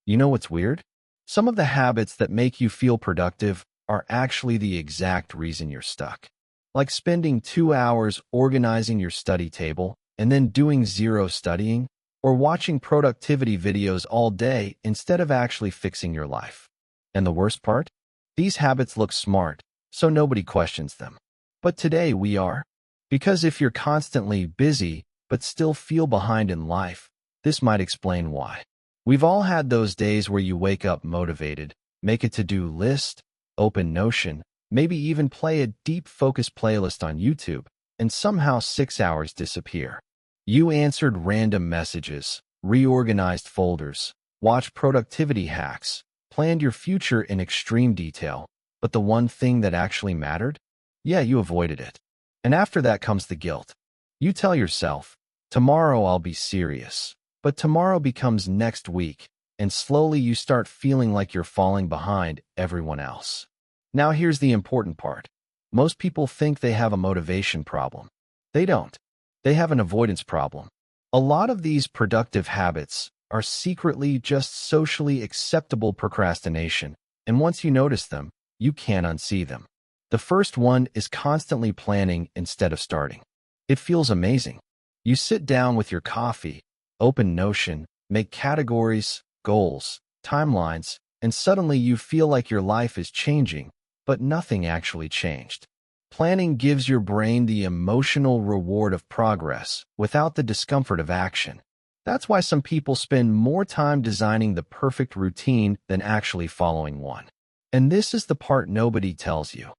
You know what's weird? Some of the habits that make you feel productive are actually the exact reason you're stuck. Like spending 2 hours organizing your study table and then doing zero studying, or watching productivity videos all day instead of actually fixing your life. And the worst part? These habits look smart, so nobody questions them. But today we are. Because if you're constantly busy but still feel behind in life, this might explain why. We've all had those days where you wake up motivated, make a to-do list, open Notion, maybe even play a deep focus playlist on YouTube, and somehow 6 hours disappear. You answered random messages, reorganized folders, watched productivity hacks, planned your future in extreme detail, but the one thing that actually mattered? Yeah, you avoided it. And after that comes the guilt. You tell yourself, tomorrow I'll be serious. But tomorrow becomes next week, and slowly you start feeling like you're falling behind everyone else. Now here's the important part. Most people think they have a motivation problem. They don't. They have an avoidance problem. A lot of these productive habits are secretly just socially acceptable procrastination, and once you notice them, you can't unsee them. The first one is constantly planning instead of starting. It feels amazing. You sit down with your coffee, open Notion, make categories, goals, timelines, and suddenly you feel like your life is changing, but nothing actually changed. Planning gives your brain the emotional reward of progress without the discomfort of action. That's why some people spend more time designing the perfect routine than actually following one. And this is the part nobody tells you.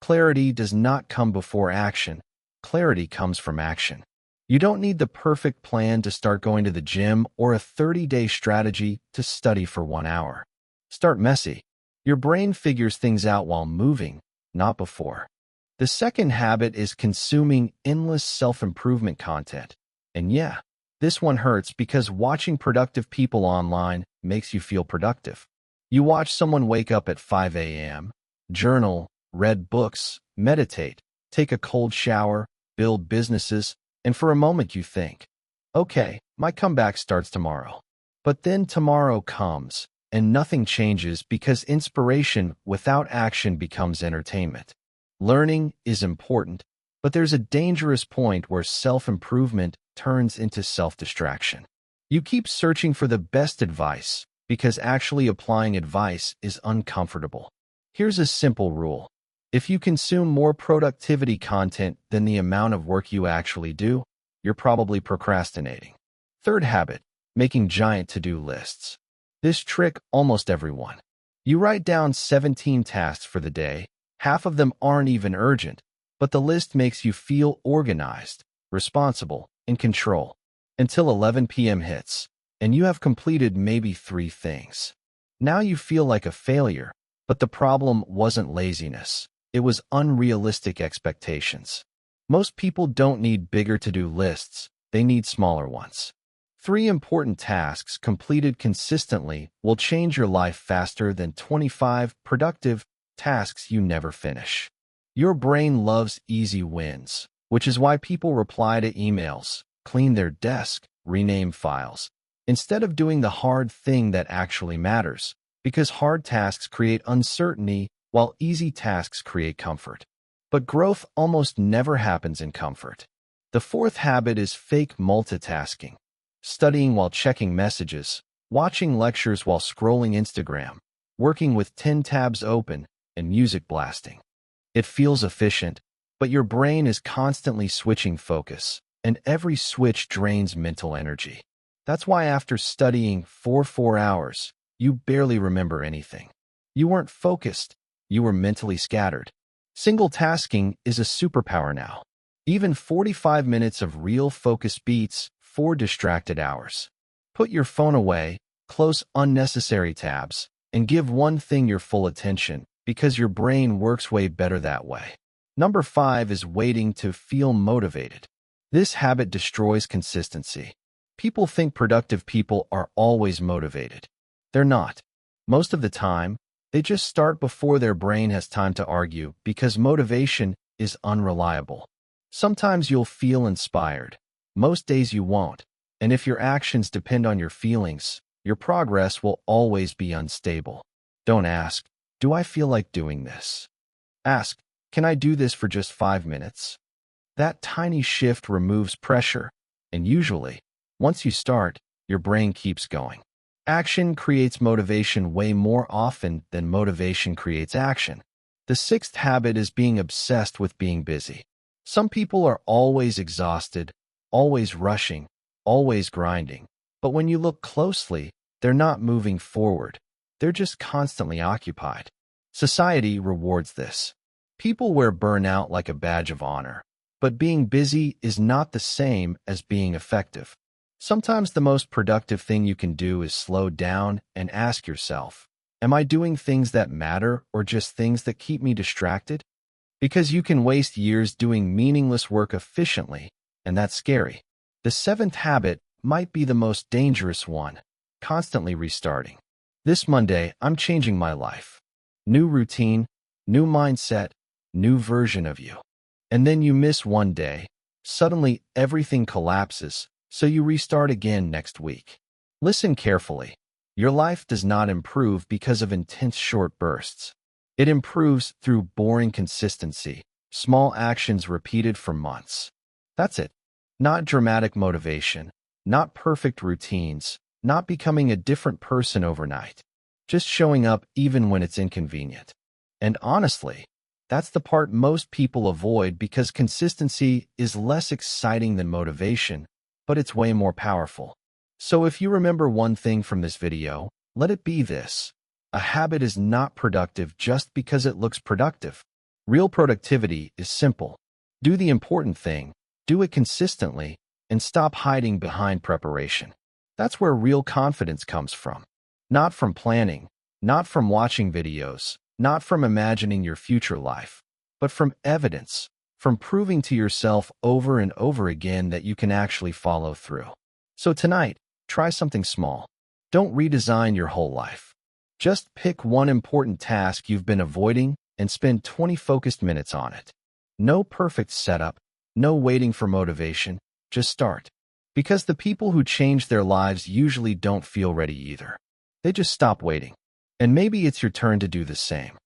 Clarity does not come before action. Clarity comes from action. You don't need the perfect plan to start going to the gym or a 30-day strategy to study for 1 hour. Start messy. Your brain figures things out while moving, not before. The second habit is consuming endless self-improvement content. And yeah, this one hurts because watching productive people online makes you feel productive. You watch someone wake up at 5 a.m., journal, read books, meditate, take a cold shower, build businesses, and for a moment you think, okay, my comeback starts tomorrow. But then tomorrow comes, and nothing changes because inspiration without action becomes entertainment. Learning is important, but there's a dangerous point where self-improvement turns into self-distraction. You keep searching for the best advice because actually applying advice is uncomfortable. Here's a simple rule. If you consume more productivity content than the amount of work you actually do, you're probably procrastinating. Third habit, making giant to-do lists. This trick almost everyone. You write down 17 tasks for the day. Half of them aren't even urgent, but the list makes you feel organized, responsible, in control. Until 11 p.m. hits, and you have completed maybe 3 things. Now you feel like a failure, but the problem wasn't laziness. It was unrealistic expectations. Most people don't need bigger to-do lists, they need smaller ones. 3 important tasks completed consistently will change your life faster than 25 productive tasks you never finish. Your brain loves easy wins, which is why people reply to emails, clean their desk, rename files, instead of doing the hard thing that actually matters, because hard tasks create uncertainty while easy tasks create comfort. But growth almost never happens in comfort. The fourth habit is fake multitasking. Studying while checking messages, watching lectures while scrolling Instagram, working with 10 tabs open, and music blasting. It feels efficient, but your brain is constantly switching focus, and every switch drains mental energy. That's why after studying for 4 hours, you barely remember anything. You weren't focused, you were mentally scattered. Single tasking is a superpower now. Even 45 minutes of real focus beats 4 distracted hours. Put your phone away, close unnecessary tabs, and give one thing your full attention because your brain works way better that way. Number 5 is waiting to feel motivated. This habit destroys consistency. People think productive people are always motivated. They're not. Most of the time, they just start before their brain has time to argue because motivation is unreliable. Sometimes you'll feel inspired. Most days you won't. And if your actions depend on your feelings, your progress will always be unstable. Don't ask, "Do I feel like doing this?" Ask, "Can I do this for just 5 minutes?" That tiny shift removes pressure, and usually, once you start, your brain keeps going. Action creates motivation way more often than motivation creates action. The sixth habit is being obsessed with being busy. Some people are always exhausted, always rushing, always grinding. But when you look closely, they're not moving forward. They're just constantly occupied. Society rewards this. People wear burnout like a badge of honor. But being busy is not the same as being effective. Sometimes the most productive thing you can do is slow down and ask yourself, am I doing things that matter or just things that keep me distracted? Because you can waste years doing meaningless work efficiently, and that's scary. The seventh habit might be the most dangerous one, constantly restarting. This Monday, I'm changing my life. New routine, new mindset, new version of you. And then you miss one day, suddenly everything collapses, so you restart again next week. Listen carefully. Your life does not improve because of intense short bursts. It improves through boring consistency, small actions repeated for months. That's it. Not dramatic motivation, not perfect routines, not becoming a different person overnight. Just showing up even when it's inconvenient. And honestly, that's the part most people avoid because consistency is less exciting than motivation, but it's way more powerful. So if you remember one thing from this video, let it be this. A habit is not productive just because it looks productive. Real productivity is simple. Do the important thing, do it consistently, and stop hiding behind preparation. That's where real confidence comes from. Not from planning, not from watching videos, not from imagining your future life, but from evidence, from proving to yourself over and over again that you can actually follow through. So tonight, try something small. Don't redesign your whole life. Just pick one important task you've been avoiding and spend 20 focused minutes on it. No perfect setup, no waiting for motivation, just start. Because the people who change their lives usually don't feel ready either. They just stop waiting. And maybe it's your turn to do the same.